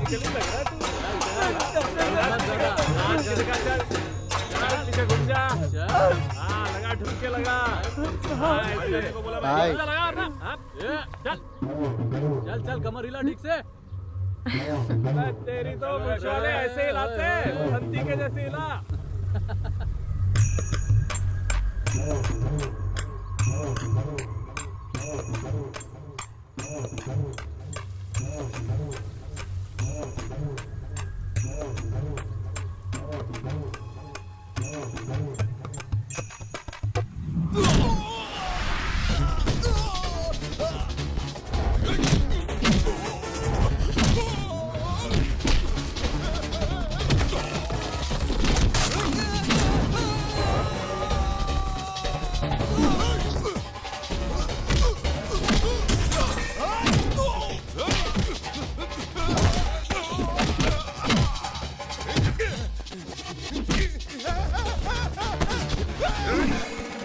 Practically लग रहा है तू। पीछे घूम जा। हाँ लगा ठुमके लगा। भाई लगा ना। चल चल चल कमर हिला ठीक से। तेरी तो मुझ वाले ऐसे हिलाते हैं, संती के जैसे हिला।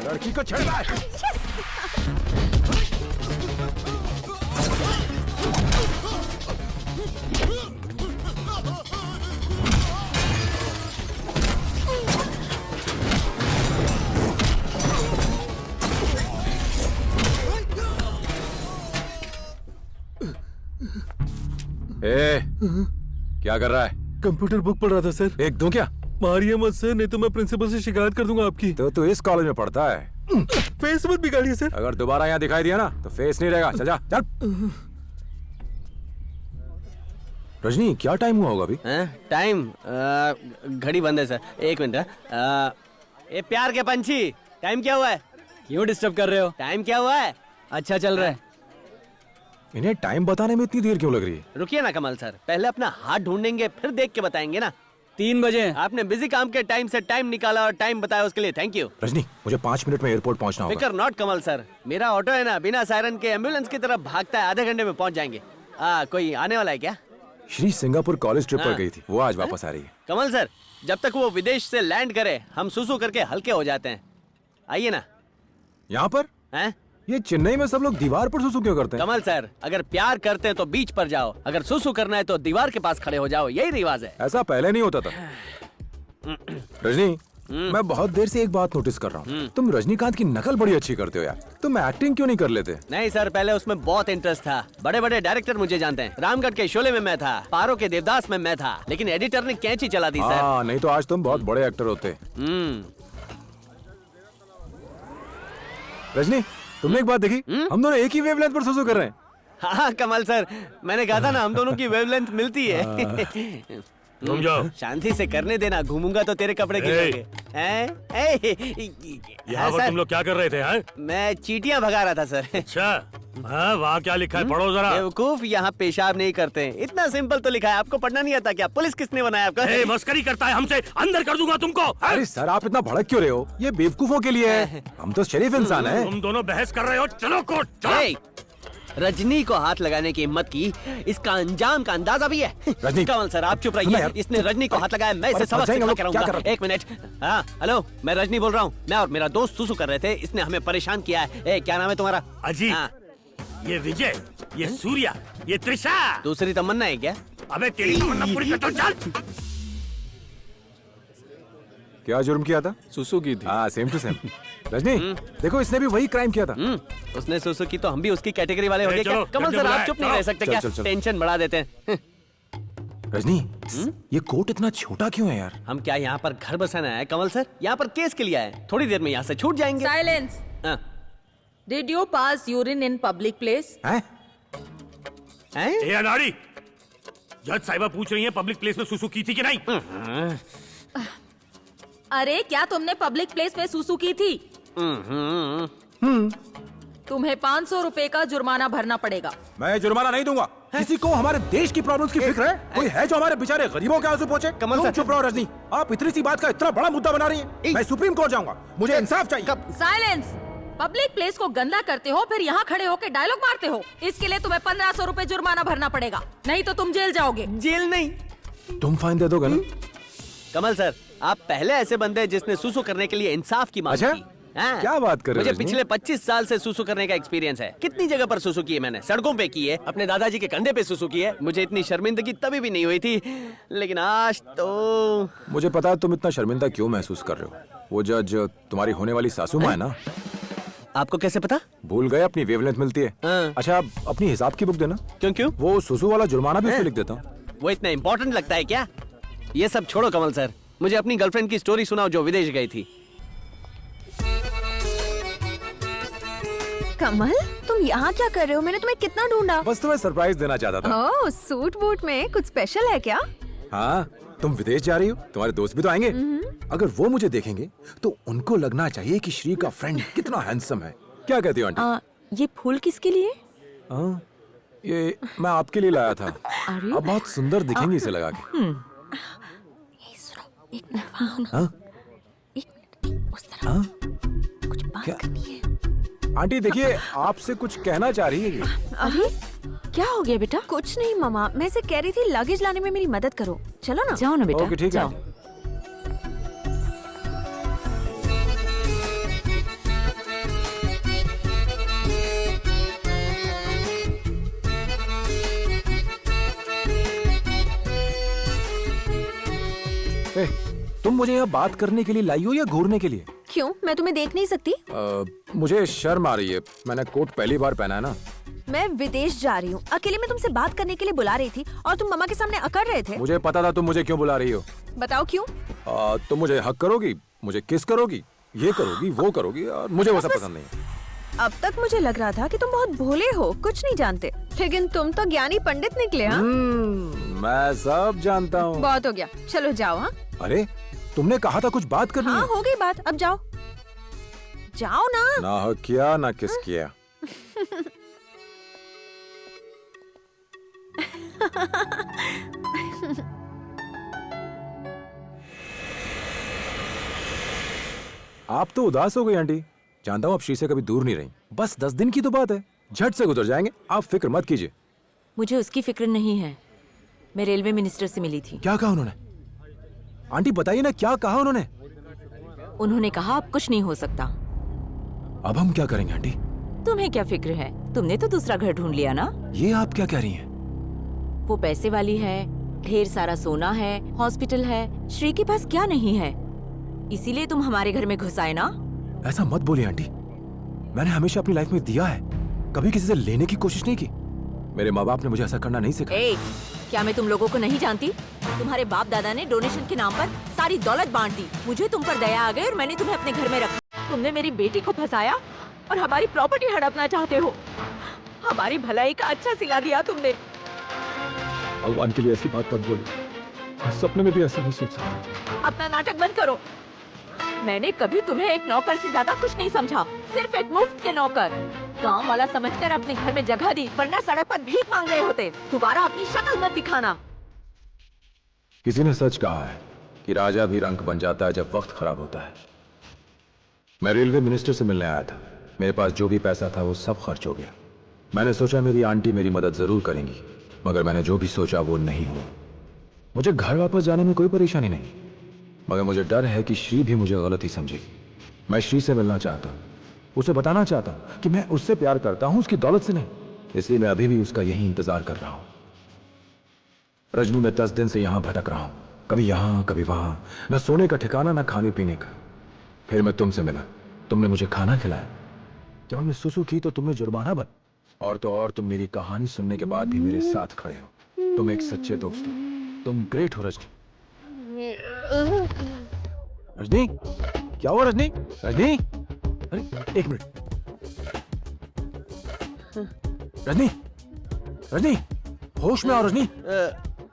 लड़की को छेड़ा है। क्या कर रहा है? कंप्यूटर बुक पढ़ रहा था सर। एक दूं क्या? मारिए मत सर, नहीं तो मैं प्रिंसिपल से शिकायत कर दूंगा आपकी। तो तू इस कॉलेज में पढ़ता है? फेस मत बिगाड़िए सर। अगर दोबारा यहाँ दिखाई दिया ना तो फेस नहीं रहेगा। चल जा चल। रजनी क्या टाइम हुआ होगा अभी? टाइम घड़ी बंद है सर, 1 मिनट। ये प्यार के पंछी, टाइम क्या हुआ है? क्यों डिस्टर्ब कर रहे हो? टाइम क्या हुआ है? अच्छा चल रहा है। इन्हें टाइम बताने में इतनी देर क्यों लग रही है? रुकिए ना कमल सर, पहले अपना हाथ ढूंढेंगे फिर देख के बताएंगे ना। 3 बजे। आपने बिजी काम के टाइम से टाइम निकाला और टाइम बताया, उसके लिए थैंक यू। रजनी मुझे 5 मिनट में एयरपोर्ट पहुंचना होगा। फिकर नॉट कमल सर, मेरा ऑटो है ना, बिना सायरन के एम्बुलेंस की तरफ भागता है, आधे घंटे में पहुंच जाएंगे। कोई आने वाला है क्या? श्री सिंगापुर कॉलेज ट्रिप पर गई थी, वो आज वापस आ रही है। कमल सर, जब तक वो विदेश से लैंड करे हम सुसु करके हल्के हो जाते हैं। आइए ना। यहाँ पर? हैं? ये चेन्नई में सब लोग दीवार पर सुसु क्यों करते हैं? कमल सर, अगर प्यार करते हैं तो बीच पर जाओ, अगर सुसु करना है तो दीवार के पास खड़े हो जाओ, यही रिवाज है। ऐसा पहले नहीं होता था। रजनी मैं बहुत देर से एक बात नोटिस कर रहा हूँ, तुम रजनीकांत की नकल बड़ी अच्छी करते हो यार। तुम एक्टिंग क्यों नहीं कर लेते? नहीं सर, पहले उसमें बहुत इंटरेस्ट था। बड़े बड़े डायरेक्टर मुझे जानते हैं। रामगढ़ के शोले में मैं था, पारो के देवदास में मैं था, लेकिन एडिटर ने कैंची चला दी सर। हाँ, नहीं तो आज तुम बहुत बड़े एक्टर होते। रजनी तुमने एक बात देखी, हम दोनों एक ही वेवलेंथ पर सुसु कर रहे हैं। हाँ कमल सर, मैंने कहा था ना हम दोनों की वेवलेंथ मिलती है। घूम जाओ। शांति से करने देना, घूमूंगा तो तेरे कपड़े गिरेंगे। यहाँ पर तुम लोग क्या कर रहे थे? हैं? मैं चींटियां भगा रहा था सर। अच्छा, हाँ वहाँ क्या लिखा है पढ़ो जरा। बेवकूफ, यहाँ पेशाब नहीं करते। इतना सिंपल तो लिखा है, आपको पढ़ना नहीं आता क्या? पुलिस किसने बनाया आपका? मस्करी करता है हमसे, अंदर कर दूंगा तुमको। अरे सर आप इतना भड़क क्यों रहे हो? ये बेवकूफों के लिए है, हम तो शरीफ इंसान हैं। तुम दोनों बहस कर रहे हो, चलो कोर्ट चलो। रजनी को हाथ लगाने की हिम्मत की, इसका अंजाम का अंदाजा भी है। रजनी कमल सर आप चुप रहिए, इसने रजनी को हाथ लगाया, मैं इसे सबक सिखा के रहूंगा। 1 मिनट। हाँ हेलो, मैं रजनी बोल रहा हूँ। मैं और मेरा दोस्त सुसु कर रहे थे, इसने हमें परेशान किया है। क्या नाम है तुम्हारा? अजीत, ये विजय, ये सूर्या, ये त्रिशा। दूसरी तमन्ना है क्या? अबे तेरी तमन्ना पूरी कर दो, चल। क्या जुर्म किया था? सुसु की थी। हाँ सेम टू सेम। रजनी देखो इसने भी वही क्राइम किया था। उसने सुसु की तो हम भी उसकी कैटेगरी वाले हो गए क्या? कमल सर आप चुप नहीं रह सकते क्या? टेंशन बढ़ा देते हैं। रजनी ये कोट इतना छोटा क्यों है यार? हम क्या यहाँ पर घर बसाना है कमल सर? यहाँ पर केस के लिए आए, थोड़ी देर में यहाँ से छूट जाएंगे। Silence. Did you pass urine in public place? ए अनाड़ी, जज साहिबा पूछ रही है पब्लिक प्लेस में सुसु की थी कि नहीं? अरे क्या तुमने पब्लिक प्लेस में सुसु की थी? तुम्हें 500 रुपए का जुर्माना भरना पड़ेगा। मैं जुर्माना नहीं दूंगा। किसी को हमारे देश की प्रॉब्लम्स की फिक्र है? कोई है जो हमारे बेचारे गरीबों के आंसू पोंछे? कमल सर चुप रहो रजनी, आप इतनी सी बात का इतना बड़ा मुद्दा बना रही हैं। मैं सुप्रीम कोर्ट जाऊंगा, मुझे इंसाफ चाहिए। साइलेंस। पब्लिक प्लेस को गंदा करते हो, फिर यहाँ खड़े होकर डायलॉग मारते हो। इसके लिए तुम्हें 1500 रुपए जुर्माना भरना पड़ेगा, नहीं तो तुम जेल जाओगे। जेल नहीं, तुम फाइन दे दोगे ना? कमल सर आप पहले ऐसे बंदे जिसने सुसु करने के लिए इंसाफ की मांग की। हाँ। क्या बात कर रहे हो, मुझे रजनी? पिछले 25 साल से सुसु करने का एक्सपीरियंस है। कितनी जगह पर सुसु की है मैंने, सड़कों पे की है, अपने दादाजी के कंधे पे सुसु की है। मुझे इतनी शर्मिंदगी तभी भी नहीं हुई थी, लेकिन आज तो मुझे पता है तुम इतना शर्मिंदा क्यों महसूस कर रहे हो। वो जज तुम्हारी होने वाली सासू माँ है ना, आपको कैसे पता? भूल गए अपनी वेवलेंथ मिलती है। हाँ। अच्छा अपनी हिसाब की बुक देना, क्यों क्यों? वो सुसु वाला जुर्माना भी उसमें लिख देता हूँ। वो इतना इम्पोर्टेंट लगता है क्या? ये सब छोड़ो कमल सर, मुझे अपनी गर्लफ्रेंड की स्टोरी सुनाओ जो विदेश गई थी। कमल, तुम यहाँ क्या कर रहे हो? मैंने तुम्हें कितना ढूंढा। बस तुम्हें सरप्राइज देना चाहता था। ओह, सूट बूट में कुछ स्पेशल है क्या? हाँ, तुम विदेश जा रही हो, तुम्हारे दोस्त भी तो आएंगे। अगर वो मुझे देखेंगे तो उनको लगना चाहिए कि श्री का फ्रेंड कितना हैंडसम है। क्या कहती हो आंटी? ये फूल किसके लिए? हाँ, ये मैं आपके लिए लाया था। अरे अब बहुत सुंदर दिखेंगी इसे लगा के। एक मिनट, वहाँ हो ना। हाँ? एक मिनट, उस तरफ हाँ? कुछ बात क्या? करनी है। आंटी देखिए, आपसे कुछ कहना चाह रही है ये। अरे क्या हो गया बेटा? कुछ नहीं मामा, मैं इसे कह रही थी लगेज लाने में मेरी मदद करो। चलो ना। जाओ ना बेटा, ओके ठीक है। जाओ। ए, तुम मुझे यहाँ बात करने के लिए लाई हो या घूरने के लिए? क्यों, मैं तुम्हें देख नहीं सकती? मुझे शर्म आ रही है, मैंने कोट पहली बार पहना है ना। मैं विदेश जा रही हूँ, अकेले में तुमसे बात करने के लिए बुला रही थी और तुम मम्मा के सामने अकड़ रहे थे। मुझे पता था तुम मुझे क्यों बुला रही हो। बताओ क्यों? तुम मुझे हक करोगी, मुझे किस करोगी, ये करोगी वो करोगी, और मुझे वो सब बस। पसंद नहीं है। अब तक मुझे लग रहा था कि तुम बहुत भोले हो, कुछ नहीं जानते, लेकिन तुम तो ज्ञानी पंडित निकले। हाँ, मैं सब जानता हूँ। बहुत हो गया, चलो जाओ। हाँ अरे तुमने कहा था कुछ बात करनी हाँ, है। हो गई बात, अब जाओ। जाओ ना। ना हक किया ना किस किया। आप तो उदास हो गई आंटी। जानता हूँ आप श्री से कभी दूर नहीं रही। बस 10 दिन की तो बात है, झट से गुजर जाएंगे, आप फिक्र मत कीजिए। मुझे उसकी फिक्र नहीं है। मैं रेलवे मिनिस्टर से मिली थी। क्या कहा उन्होंने? आंटी बताइए ना, क्या कहा उन्होंने? उन्होंने कहा अब कुछ नहीं हो सकता। अब हम क्या करेंगे आंटी? तुम्हें क्या फिक्र है? तुमने तो दूसरा घर ढूंढ लिया ना। ये आप क्या कह रही हैं? वो पैसे वाली है, ढेर सारा सोना है, हॉस्पिटल है। श्री के पास क्या नहीं है? इसीलिए तुम हमारे घर में घुस आए ना। ऐसा मत बोलिए आंटी, मैंने हमेशा अपनी लाइफ में दिया है, कभी किसी से लेने की कोशिश नहीं की। मेरे माँ बाप ने मुझे ऐसा करना नहीं सिखाया। क्या मैं तुम लोगों को नहीं जानती? तुम्हारे बाप दादा ने डोनेशन के नाम पर सारी दौलत बांट दी। मुझे तुम पर दया आ गई और मैंने तुम्हें अपने घर में रखा। तुमने मेरी बेटी को फंसाया और हमारी प्रॉपर्टी हड़पना चाहते हो। हमारी भलाई का अच्छा सिला दिया तुमने। भगवान के लिए ऐसी बात मत बोलिए, सपने में भी ऐसा नहीं सोच सकता। अपना नाटक बंद करो। मैंने कभी तुम्हें एक नौकर से ज्यादा कुछ नहीं समझा, सिर्फ एक मुफ्त के नौकर। गांव वाला समझकर अपने घर में जगह दी, वरना सड़क पर भीख मांग रहे होते। दोबारा अपनी शक्ल मत दिखाना। किसी ने सच कहा है कि राजा भी रंक बन जाता है जब वक्त खराब होता है। मैं रेलवे मिनिस्टर से मिलने आया था, मेरे पास जो भी पैसा था वो सब खर्च हो गया। मैंने सोचा मेरी आंटी मेरी मदद जरूर करेंगी, मगर मैंने जो भी सोचा वो नहीं हुआ। मुझे घर वापस जाने में कोई परेशानी नहीं, मगर मुझे डर है कि श्री भी मुझे गलत ही समझेगी। मैं श्री से मिलना चाहता हूँ, उसे बताना चाहता हूँ कि मैं उससे प्यार करता हूँ, उसकी दौलत से नहीं। इसलिए मैं अभी भी उसका यही इंतजार कर रहा हूँ। रजनी, मैं 10 दिन से यहाँ भटक रहा हूँ, कभी यहाँ कभी वहाँ, न सोने का ठिकाना न खाने पीने का। फिर मैं तुमसे मिला, तुमने मुझे खाना खिलाया। जब हमने सुसु की तो तुमने जुर्माना बन, और तो और तुम मेरी कहानी सुनने के बाद भी मेरे साथ खड़े हो। तुम एक सच्चे दोस्त हो, तुम ग्रेट हो रजनी। रजनी, क्या हुआ रजनी? रजनी, अरे एक मिनट। रजनी, रजनी, होश में आओ रजनी।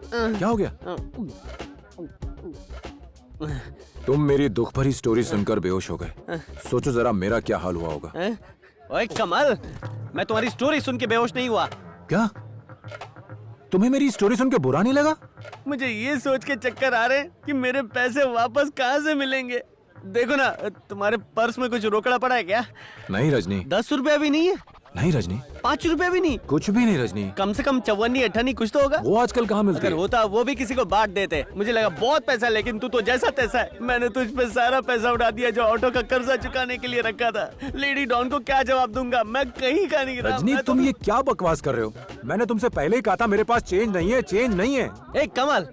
क्या हो गया? तुम मेरी दुख भरी स्टोरी सुनकर बेहोश हो गए। सोचो जरा मेरा क्या हाल हुआ होगा। ओए कमल, मैं तुम्हारी स्टोरी सुन के बेहोश नहीं हुआ। क्या तुम्हें मेरी स्टोरी सुन के बुरा नहीं लगा? मुझे ये सोच के चक्कर आ रहे हैं कि मेरे पैसे वापस कहाँ से मिलेंगे। देखो ना, तुम्हारे पर्स में कुछ रोकड़ा पड़ा है क्या? नहीं रजनी, 10 रुपया भी नहीं है। नहीं रजनी, 5 रुपए भी नहीं? कुछ भी नहीं रजनी। कम से कम 54 अट्ठानी कुछ तो होगा। वो आजकल कहाँ मिलती अगर है? होता वो भी किसी को बांट देते। मुझे लगा बहुत पैसा, लेकिन तू तो जैसा तैसा है। मैंने तुझ पे सारा पैसा उड़ा दिया जो ऑटो का कर्जा चुकाने के लिए रखा था। लेडी डॉन को क्या जवाब दूंगा? मैं कहीं का नहीं रहा। रजनी, मैं तो- तुम ये क्या बकवास कर रहे हो? मैंने तुमसे पहले ही कहा था मेरे पास चेंज नहीं है, चेंज नहीं है। ए कमल,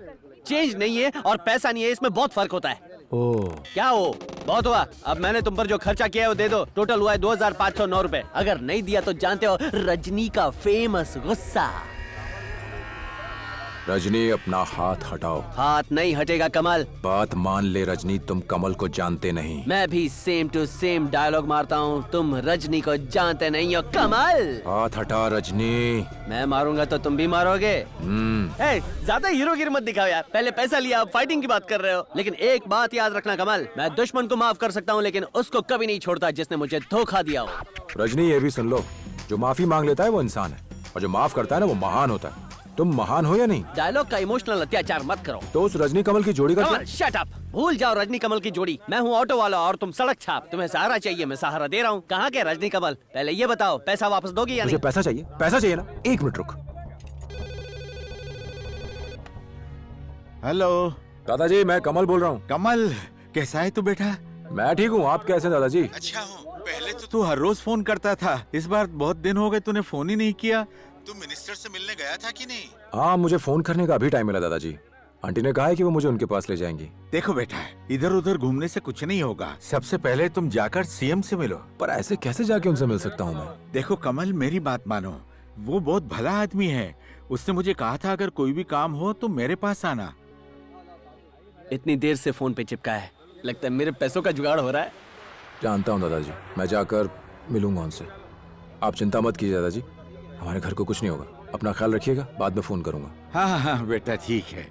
चेंज नहीं है और पैसा नहीं है, इसमें बहुत फर्क होता है। ओह, क्या हो? बहुत हुआ। अब मैंने तुम पर जो खर्चा किया है वो दे दो। टोटल हुआ है 2509 रुपए। अगर नहीं दिया तो जानते हो रजनी का फेमस गुस्सा। रजनी अपना हाथ हटाओ। हाथ नहीं हटेगा कमल। बात मान ले रजनी, तुम कमल को जानते नहीं। मैं भी सेम टू सेम डायलॉग मारता हूँ। तुम रजनी को जानते नहीं हो कमल। हाथ हटा रजनी। मैं मारूंगा तो तुम भी मारोगे। ए, ज्यादा हीरोगिरी मत दिखाओ यार। पहले पैसा लिया, अब फाइटिंग की बात कर रहे हो। लेकिन एक बात याद रखना कमल, मैं दुश्मन को माफ कर सकता हूँ लेकिन उसको कभी नहीं छोड़ता जिसने मुझे धोखा दिया हो। रजनी, ये भी सुन लो, जो माफी मांग लेता है वो इंसान है, और जो माफ करता है ना वो महान होता है। तुम महान हो या नहीं? डायलॉग का इमोशनल अत्याचार मत करो। तो उस रजनी कमल की जोड़ी का क्या? कमल शट अप। भूल जाओ रजनी कमल की जोड़ी। मैं हूँ ऑटो वाला और तुम सड़क छाप। तुम्हें सहारा चाहिए, मैं सहारा दे रहा हूँ। कहाँ के रजनी कमल? पहले ये बताओ, पैसा वापस दोगी या मुझे नहीं? पैसा चाहिए, पैसा चाहिए ना। एक मिनट रुक। हेलो दादाजी, मैं कमल बोल रहा हूँ। कमल, कैसा है तू बेटा? मैं ठीक हूँ, आप कैसे हैं दादाजी? अच्छा हूँ। पहले तो तू हर रोज फोन करता था, इस बार बहुत दिन हो गए तूने फोन ही नहीं किया। तू मिनिस्टर से मिलने गया था कि नहीं? हाँ, मुझे फोन करने का अभी टाइम मिला दादाजी। आंटी ने कहा है कि वो मुझे उनके पास ले जाएंगी। देखो बेटा, इधर उधर घूमने से कुछ नहीं होगा। सबसे पहले तुम जाकर सीएम से मिलो। पर ऐसे कैसे जाके उनसे मिल सकता हूँ मैं? देखो कमल, मेरी बात मानो, वो बहुत भला आदमी है। उसने मुझे कहा था अगर कोई भी काम हो तो मेरे पास आना। इतनी देर से फोन पे चिपका है, लगता है मेरे पैसों का जुगाड़ हो रहा है। जानता हूँ दादाजी, मैं जाकर मिलूंगा उनसे। आप चिंता मत कीजिए दादाजी, हमारे घर को कुछ नहीं होगा। अपना ख्याल रखिएगा, बाद में फोन करूंगा। हाँ हाँ बेटा, ठीक है।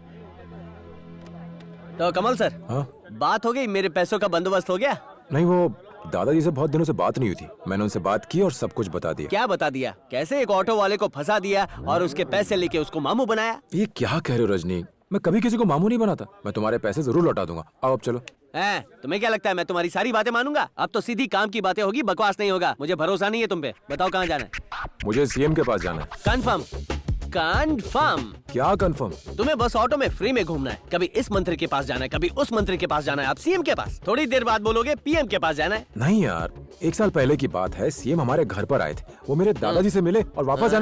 तो कमल सर, हाँ? बात हो गई? मेरे पैसों का बंदोबस्त हो गया? नहीं, वो दादाजी से बहुत दिनों से बात नहीं हुई थी। मैंने उनसे बात की और सब कुछ बता दिया। क्या बता दिया? कैसे एक ऑटो वाले को फंसा दिया और उसके पैसे लेके उसको मामू बनाया? ये क्या कह रहे हो रजनी? मैं कभी किसी को मामू नहीं बनाता। मैं तुम्हारे पैसे जरूर लौटा दूंगा। आओ अब चलो। तुम्हें क्या लगता है मैं तुम्हारी सारी बातें मानूंगा? अब तो सीधी काम की बातें होगी, बकवास नहीं होगा। मुझे भरोसा नहीं है तुम पे। बताओ कहाँ जाना है? मुझे सीएम के पास जाना है। कंफर्म? कंफर्म? क्या कंफर्म? तुम्हें बस ऑटो में फ्री में घूमना है। कभी इस मंत्री के पास जाना है, कभी उस मंत्री के पास जाना है। अब सीएम के पास थोड़ी देर बाद बोलोगे पीएम के पास जाना है। नहीं यार, 1 साल पहले की बात है। सीएम हमारे घर पर आए थे। वो मेरे दादाजी से मिले और वापस जाने से